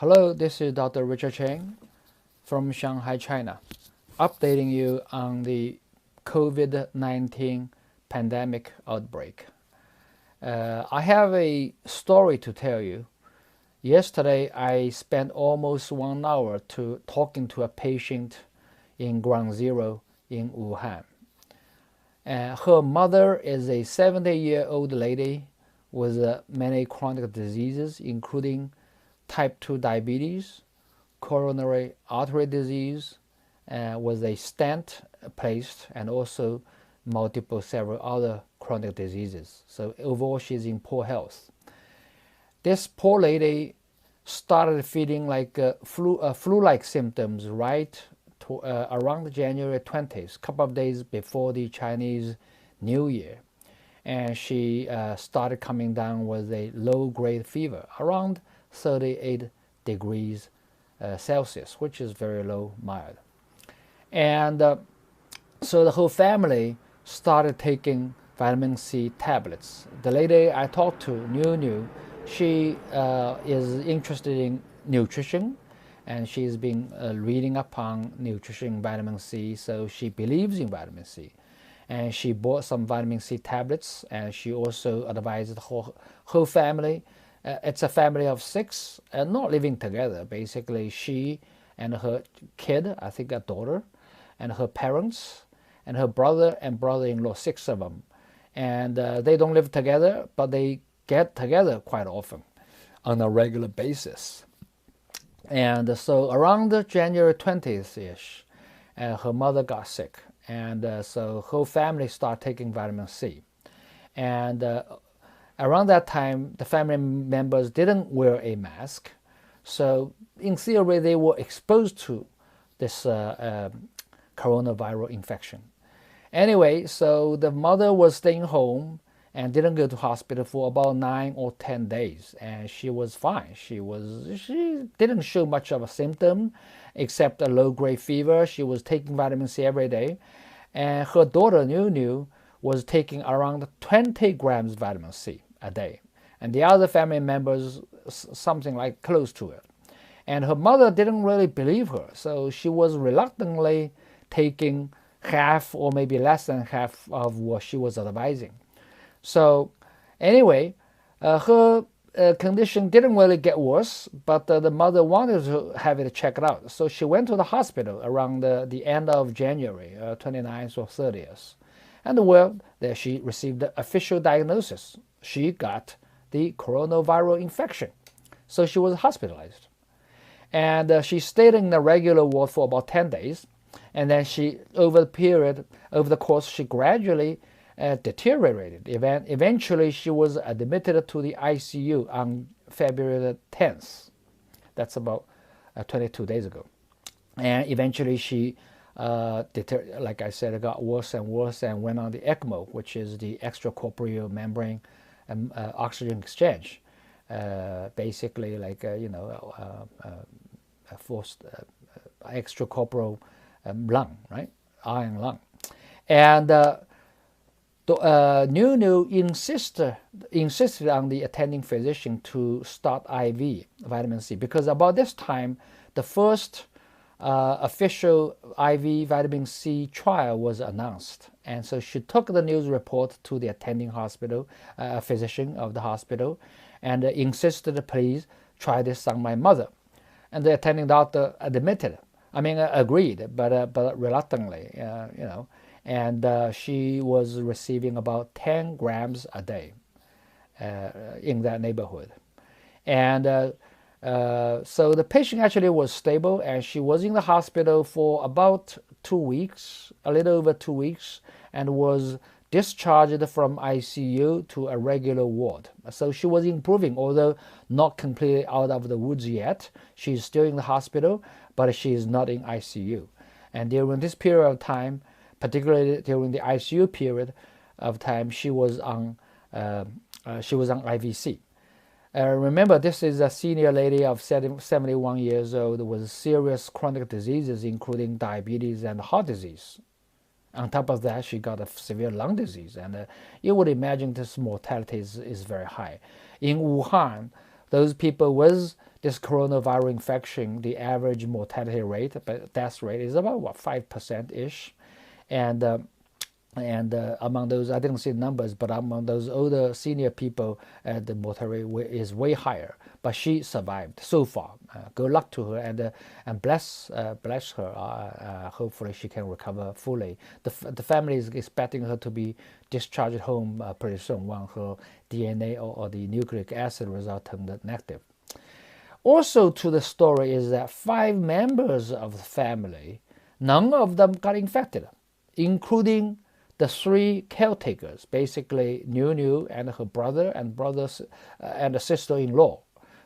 Hello, this is Dr. Richard Cheng from Shanghai, China, updating you on the COVID-19 pandemic outbreak. I have a story to tell you. Yesterday, I spent almost 1 hour talking to a patient in Ground Zero in Wuhan. Her mother is a 70-year-old lady with many chronic diseases, including type 2 diabetes, coronary artery disease, with a stent placed, and also several other chronic diseases. So overall, she's in poor health. This poor lady started feeling like flu-like symptoms around January 20th, a couple of days before the Chinese New Year. And she started coming down with a low-grade fever, around 38 degrees Celsius, which is very low, mild. And so the whole family started taking vitamin C tablets. The lady I talked to, New, she is interested in nutrition, and she's been reading up on nutrition, vitamin C, so she believes in vitamin C. And she bought some vitamin C tablets, and she also advised the whole family. It's a family of 6, not living together. Basically, she and her kid, I think a daughter, and her parents, and her brother and brother-in-law, 6 of them. And they don't live together, but they get together quite often on a regular basis. And so around January 20th-ish, her mother got sick. And so whole family started taking vitamin C. And around that time, the family members didn't wear a mask. So in theory, they were exposed to this coronavirus infection. Anyway, so the mother was staying home and didn't go to hospital for about 9 or 10 days. And she was fine. She didn't show much of a symptom except a low-grade fever. She was taking vitamin C every day. And her daughter, New, was taking around 20 grams vitamin C a day. And the other family members, something like close to it. And her mother didn't really believe her. So she was reluctantly taking half or maybe less than half of what she was advising. So anyway, her condition didn't really get worse, but the mother wanted to have it checked out. So she went to the hospital around the end of January, 29th or 30th. And there she received the official diagnosis. She got the coronavirus infection. So she was hospitalized. And she stayed in the regular ward for about 10 days. And then over the course, she gradually deteriorated. Eventually, she was admitted to the ICU on February 10th. That's about 22 days ago. And eventually, she, like I said, it got worse and worse and went on the ECMO, which is the extracorporeal membrane oxygen exchange. Basically, like, a forced extracorporeal lung, right? Iron lung. And New insisted on the attending physician to start IV vitamin C, because about this time, the first official IV vitamin C trial was announced. And so she took the news report to the attending physician of the hospital, and insisted, please try this on my mother. And the attending doctor agreed, but reluctantly, And she was receiving about 10 grams a day in that neighborhood. And so the patient actually was stable, and she was in the hospital for about 2 weeks, a little over 2 weeks, and was discharged from ICU to a regular ward. So she was improving, although not completely out of the woods yet. She's still in the hospital, but she is not in ICU. And during this period of time, particularly during the ICU period of time, she was on IVC. Remember, this is a senior lady of 71 years old with serious chronic diseases, including diabetes and heart disease. On top of that, she got a severe lung disease, and you would imagine this mortality is very high. In Wuhan, those people with this coronavirus infection, the average mortality rate, death rate is about 5% ish, and among those, I didn't see numbers, but among those older senior people, the mortality rate is way higher. But she survived so far. Good luck to her, and bless her. Hopefully, she can recover fully. The family is expecting her to be discharged home pretty soon when her DNA or the nucleic acid result turned negative. Also, to the story is that 5 members of the family, none of them got infected, including the 3 caretakers, basically Niu and her brother and the sister-in-law.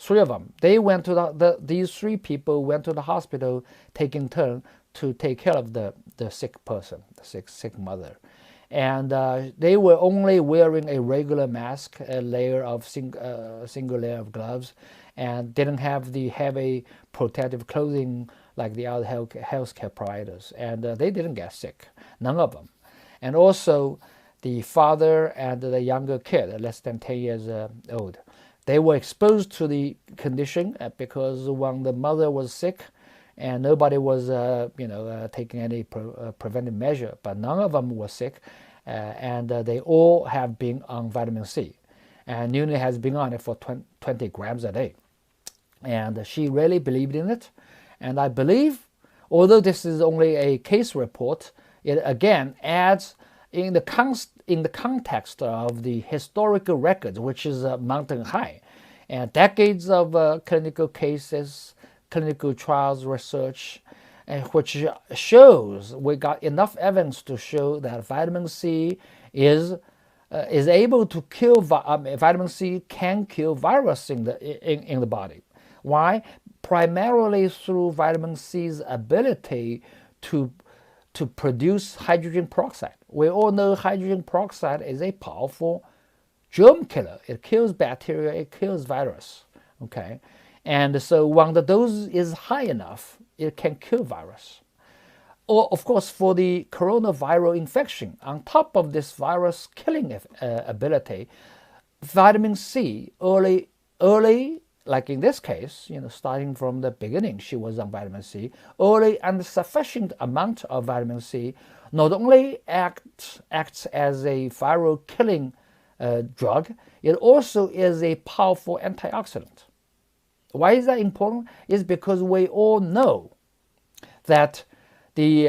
3 of them. They went to these 3 people went to the hospital, taking turn to take care of the sick person, the sick mother, and they were only wearing a regular mask, a layer of single layer of gloves, and didn't have the heavy protective clothing like the other healthcare providers, and they didn't get sick, none of them. And also, the father and the younger kid, less than 10 years old, they were exposed to the condition because when the mother was sick, and nobody was, taking any preventive measure, but none of them were sick, and they all have been on vitamin C, and Nuni has been on it for 20 grams a day, and she really believed in it, and I believe, although this is only a case report, it again adds in the context of the historical records, which is mountain high, and decades of clinical cases, clinical trials research, which shows we got enough evidence to show that vitamin C is able to kill. Vitamin C can kill virus in the body. Why? Primarily through vitamin C's ability to produce hydrogen peroxide. We all know hydrogen peroxide is a powerful germ killer. It kills bacteria, it kills virus. Okay, and so when the dose is high enough, it can kill virus. Or of course, for the coronavirus infection, on top of this virus killing ability, vitamin C early, like in this case, starting from the beginning, she was on vitamin C. Early and sufficient amount of vitamin C not only acts as a viral killing drug, it also is a powerful antioxidant. Why is that important? It's because we all know that the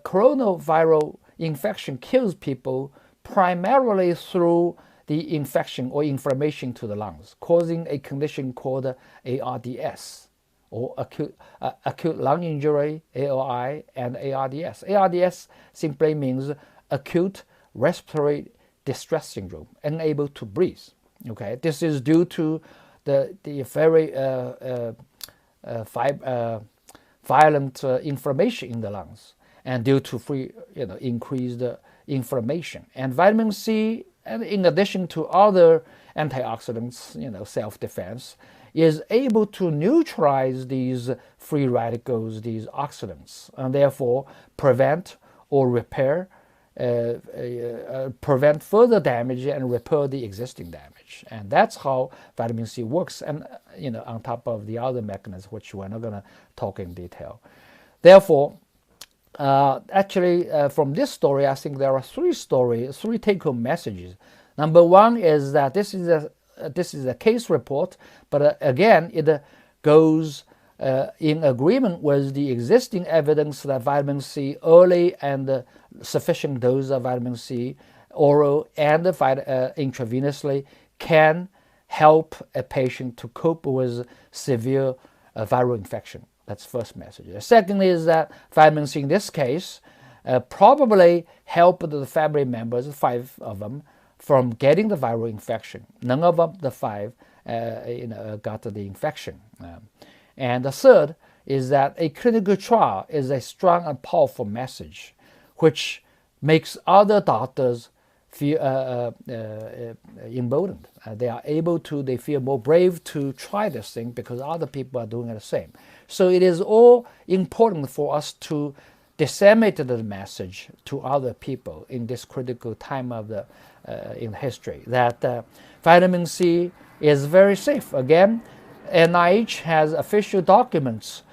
coronavirus infection kills people primarily through the infection or inflammation to the lungs, causing a condition called ARDS, or acute lung injury, ALI, and ARDS. ARDS simply means acute respiratory distress syndrome, unable to breathe. Okay, this is due to the very violent inflammation in the lungs, and due to increased inflammation. And vitamin C, and in addition to other antioxidants, self-defense, is able to neutralize these free radicals, these oxidants, and therefore prevent or repair, prevent further damage and repair the existing damage. And that's how vitamin C works, and on top of the other mechanisms, which we're not going to talk in detail. Therefore, from this story, I think there are 3 take-home messages. Number one is that this is a case report, but again, it goes in agreement with the existing evidence that vitamin C, early and sufficient dose of vitamin C, oral and intravenously, can help a patient to cope with severe viral infection. That's the first message. The second is that vitamin C in this case probably helped the family members, 5 of them, from getting the viral infection. None of them, the 5, got the infection. And the third is that a clinical trial is a strong and powerful message, which makes other doctors feel emboldened. They feel more brave to try this thing because other people are doing the same. So it is all important for us to disseminate the message to other people in this critical time of in history that vitamin C is very safe. Again, NIH has official documents